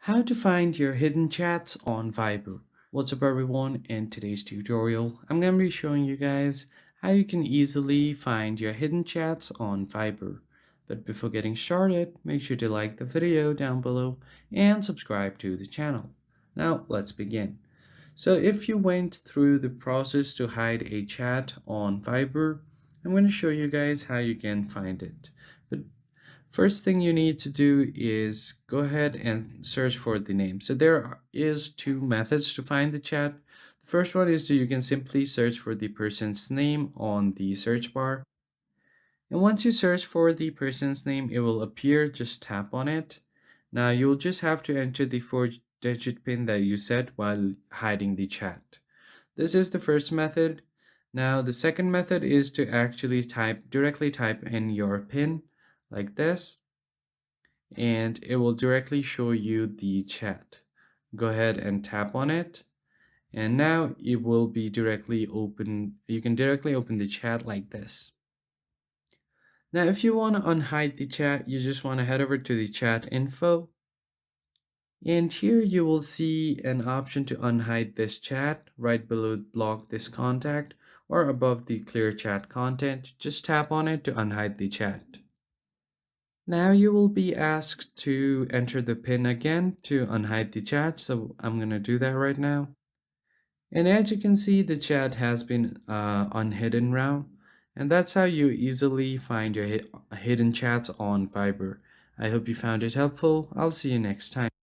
How to find your hidden chats on Viber. What's up everyone? In today's tutorial, I'm going to be showing you guys how you can easily find your hidden chats on Viber. But before getting started, make sure to like the video down below and subscribe to the channel. Now let's begin. So if you went through the process to hide a chat on Viber, I'm going to show you guys how you can find it. But first thing you need to do is go ahead and search for the name. So there is two methods to find the chat. The first one is you can simply search for the person's name on the search bar. And once you search for the person's name, it will appear. Just tap on it. Now you'll just have to enter the 4-digit pin that you set while hiding the chat. This is the first method. Now the second method is to actually directly type in your pin like this, and it will directly show you the chat. Go ahead and tap on it, and now it will be directly open. You can directly open the chat like this. Now if you want to unhide the chat, you just want to head over to the chat info, and here you will see an option to unhide this chat right below block this contact, or above the clear chat content. Just tap on it to unhide the chat. Now you will be asked to enter the PIN again to unhide the chat, so I'm going to do that right now. And as you can see, the chat has been unhidden now, and that's how you easily find your hidden chats on Viber. I hope you found it helpful. I'll see you next time.